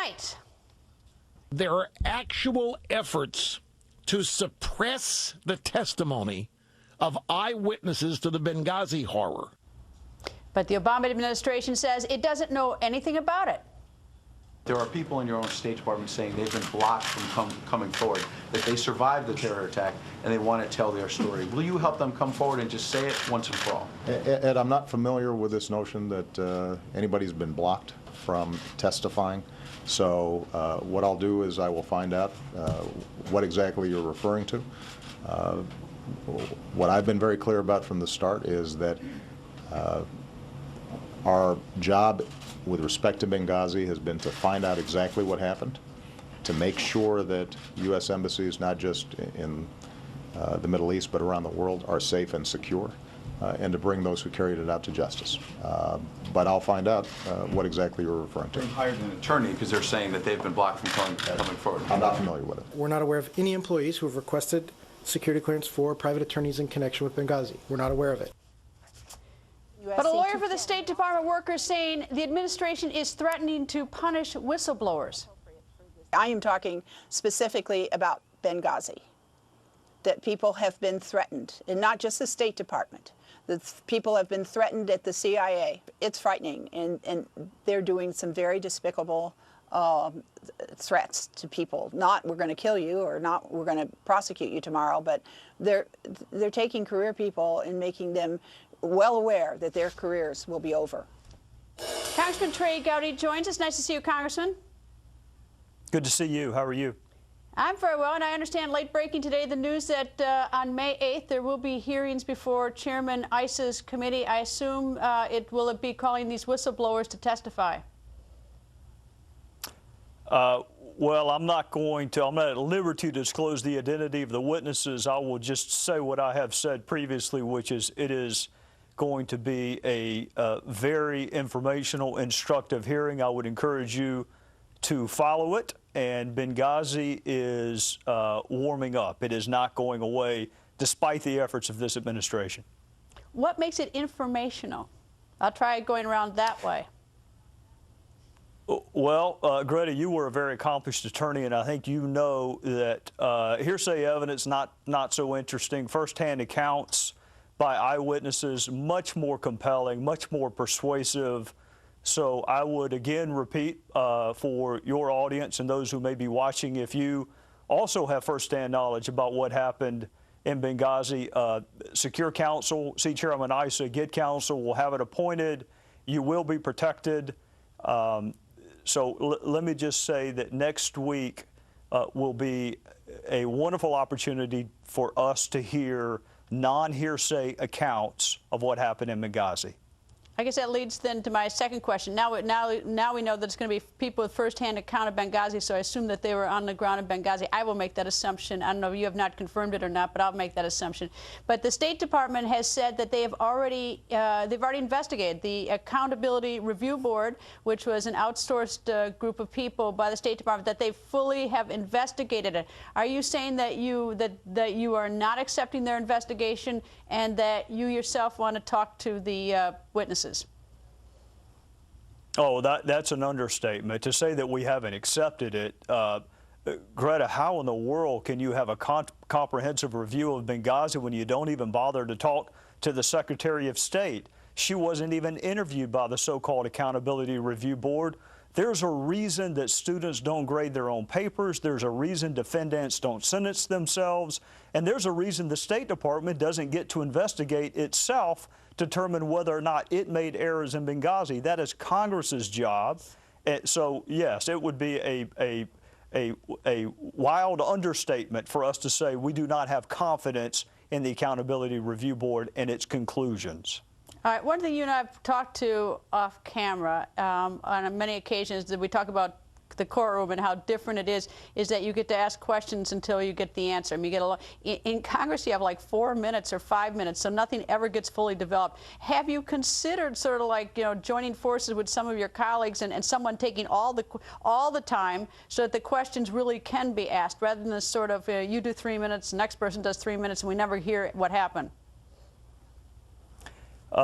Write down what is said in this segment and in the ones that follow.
right. There are actual efforts to suppress the testimony of eyewitnesses to the Benghazi horror. But the Obama administration says it doesn't know anything about it. There are people in your own State Department saying they've been blocked from coming forward, that they survived the terror attack and they want to tell their story. Will you help them come forward and just say it once and for all? Ed, I'm not familiar with this notion that anybody's been blocked from testifying. So what I'll do is I will find out what exactly you're referring to. What I've been very clear about from the start is that our job with respect to Benghazi has been to find out exactly what happened, to make sure that U.S. embassies, not just in the Middle East but around the world, are safe and secure, and to bring those who carried it out to justice. But I'll find out what exactly you're referring to. They hired an attorney because they're saying that they've been blocked from coming forward. I'm not familiar with it. We're not aware of any employees who have requested security clearance for private attorneys in connection with Benghazi. We're not aware of it. But a lawyer for the State Department workers saying the administration is threatening to punish whistleblowers. I am talking specifically about Benghazi, that people have been threatened, and not just the State Department. The people have been threatened at the CIA. It's frightening, and they're doing some very despicable threats to people. Not we're going to kill you, or not we're going to prosecute you tomorrow, but they're taking career people and making them well aware that their careers will be over. Congressman Trey Gowdy joins us. Nice to see you, Congressman. Good to see you. How are you? I'm very well, and I understand late breaking today the news that on May 8th there will be hearings before Chairman Iss's committee. I assume will it be calling these whistleblowers to testify? Well, I'm not at liberty to disclose the identity of the witnesses. I will just say what I have said previously, which is it is going to be a very informational, instructive hearing. I would encourage you to follow it, and Benghazi is warming up. It is not going away, despite the efforts of this administration. What makes it informational? I'll try going around that way. Well, Greta, you were a very accomplished attorney, and I think you know that hearsay evidence not so interesting. First-hand accounts by eyewitnesses, much more compelling, much more persuasive. So I would again repeat for your audience and those who may be watching, if you also have first-hand knowledge about what happened in Benghazi, secure counsel, see Chairman Issa, get counsel, we'll have it appointed. You will be protected. So let me just say that next week will be a wonderful opportunity for us to hear non-hearsay accounts of what happened in Benghazi. I guess that leads then to my second question. Now we know that it's going to be people with first-hand account of Benghazi, so I assume that they were on the ground in Benghazi. I will make that assumption. I don't know if you have not confirmed it or not, but I'll make that assumption. But the State Department has said that they have already investigated. The Accountability Review Board, which was an outsourced group of people by the State Department, that they fully have investigated it. Are you saying that you are not accepting their investigation and that you yourself want to talk to the witnesses? Oh, that's an understatement. To say that we haven't accepted it, Greta, how in the world can you have a comprehensive review of Benghazi when you don't even bother to talk to the Secretary of State? She wasn't even interviewed by the so-called Accountability Review Board. There's a reason that students don't grade their own papers. There's a reason defendants don't sentence themselves. And there's a reason the State Department doesn't get to investigate itself, determine whether or not it made errors in Benghazi. That is Congress's job. So, yes, it would be a wild understatement for us to say we do not have confidence in the Accountability Review Board and its conclusions. All right, one thing you and I have talked to off camera on many occasions that we talk about the courtroom and how different it is that you get to ask questions until you get the answer. I mean, you get in Congress, you have like 4 minutes or 5 minutes, so nothing ever gets fully developed. Have you considered sort of like, joining forces with some of your colleagues and someone taking all the time so that the questions really can be asked, rather than this sort of you do 3 minutes, the next person does 3 minutes, and we never hear what happened?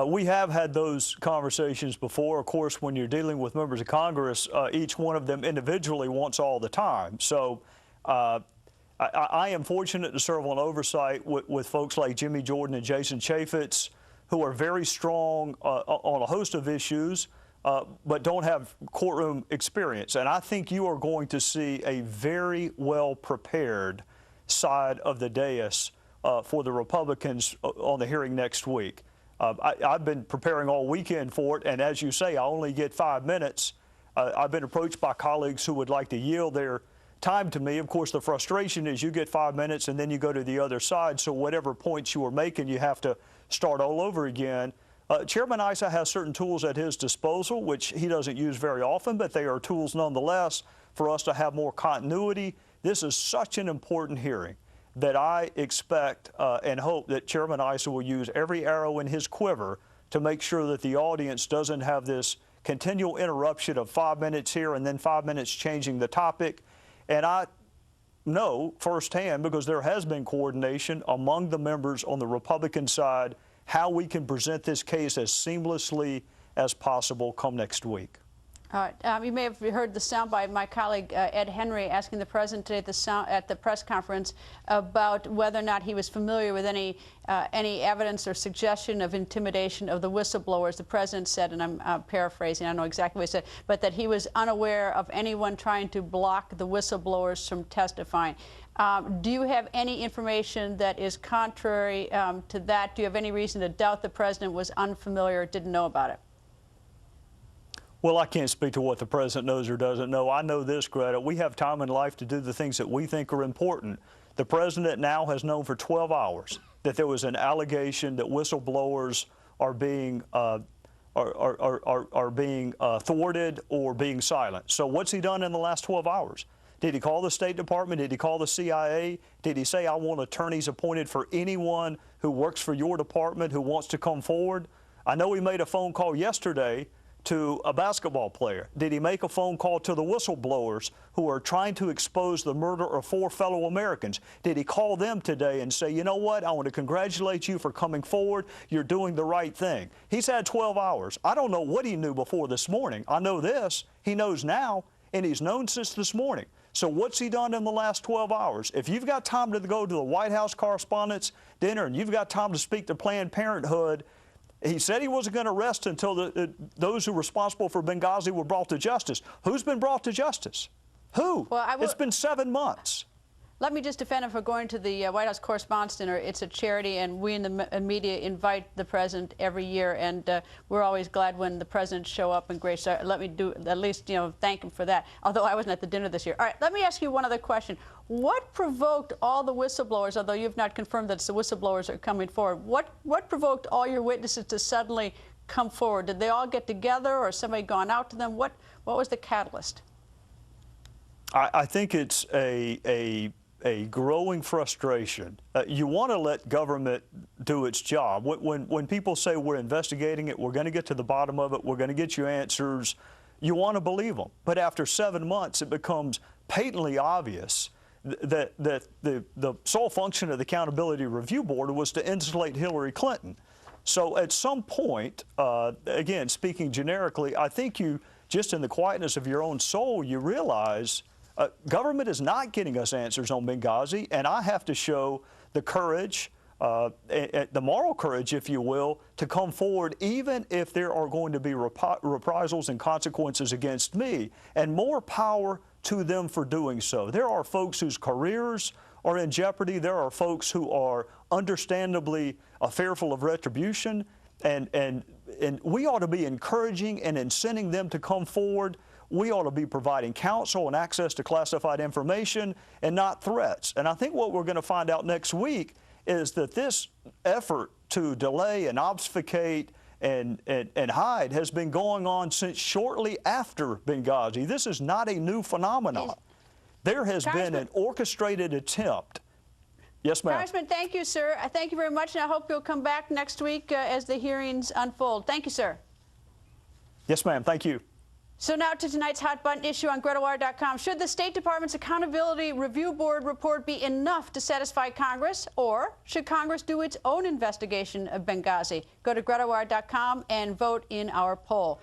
We have had those conversations before. Of course, when you're dealing with members of Congress, each one of them individually wants all the time. So I am fortunate to serve on oversight with folks like Jimmy Jordan and Jason Chaffetz, who are very strong on a host of issues, but don't have courtroom experience. And I think you are going to see a very well-prepared side of the dais for the Republicans on the hearing next week. I've been preparing all weekend for it, and as you say, I only get 5 minutes. I've been approached by colleagues who would like to yield their time to me. Of course, the frustration is you get 5 minutes and then you go to the other side, so whatever points you were making, you have to start all over again. Chairman Issa has certain tools at his disposal, which he doesn't use very often, but they are tools nonetheless for us to have more continuity. This is such an important hearing that I expect and hope that Chairman Issa will use every arrow in his quiver to make sure that the audience doesn't have this continual interruption of 5 minutes here and then 5 minutes changing the topic. And I know firsthand, because there has been coordination among the members on the Republican side, how we can present this case as seamlessly as possible come next week. All right. You may have heard the soundbite of my colleague Ed Henry asking the president today at the press conference about whether or not he was familiar with any evidence or suggestion of intimidation of the whistleblowers. The president said, and I'm paraphrasing, I don't know exactly what he said, but that he was unaware of anyone trying to block the whistleblowers from testifying. Do you have any information that is contrary to that? Do you have any reason to doubt the president was unfamiliar or didn't know about it? Well, I can't speak to what the president knows or doesn't know. I know this, Greta. We have time in life to do the things that we think are important. The president now has known for 12 hours that there was an allegation that whistleblowers are being thwarted or being silent. So what's he done in the last 12 hours? Did he call the State Department? Did he call the CIA? Did he say, I want attorneys appointed for anyone who works for your department who wants to come forward? I know he made a phone call yesterday to a basketball player. Did he make a phone call to the whistleblowers who are trying to expose the murder of 4 fellow Americans? Did he call them today and say, you know what, I want to congratulate you for coming forward. You're doing the right thing. He's had 12 hours. I don't know what he knew before this morning. I know this. He knows now, and he's known since this morning. So what's he done in the last 12 hours? If you've got time to go to the White House Correspondents' Dinner and you've got time to speak to Planned Parenthood, he said he wasn't going to rest until those who were responsible for Benghazi were brought to justice. Who's been brought to justice? Who? Well, it's been 7 months. Let me just defend him for going to the White House Correspondents' Dinner. It's a charity, and we in the media invite the president every year, and we're always glad when the presidents show up and grace. Let me do at least, thank him for that. Although I wasn't at the dinner this year. All right, let me ask you one other question. What provoked all the whistleblowers, although you've not confirmed that it's the whistleblowers are coming forward, what provoked all your witnesses to suddenly come forward? Did they all get together, or somebody gone out to them? What was the catalyst? I think it's a growing frustration. You want to let government do its job. When people say we're investigating it, we're going to get to the bottom of it, we're going to get you answers, you want to believe them. But after 7 months, it becomes patently obvious that the sole function of the Accountability Review Board was to insulate Hillary Clinton. So at some point, again, speaking generically, I think you, just in the quietness of your own soul, you realize government is not getting us answers on Benghazi, and I have to show the courage, the moral courage, if you will, to come forward even if there are going to be reprisals and consequences against me, and more power to them for doing so. There are folks whose careers are in jeopardy. There are folks who are understandably fearful of retribution, and we ought to be encouraging and incenting them to come forward. We ought to be providing counsel and access to classified information and not threats. And I think what we're going to find out next week is that this effort to delay and obfuscate and hide has been going on since shortly after Benghazi. This is not a new phenomenon. There has been an orchestrated attempt. Yes, ma'am. Congressman, thank you, sir. I thank you very much, and I hope you'll come back next week as the hearings unfold. Thank you, sir. Yes, ma'am. Thank you. So now to tonight's hot button issue on GretaWire.com. Should the State Department's Accountability Review Board report be enough to satisfy Congress, or should Congress do its own investigation of Benghazi? Go to GretaWire.com and vote in our poll.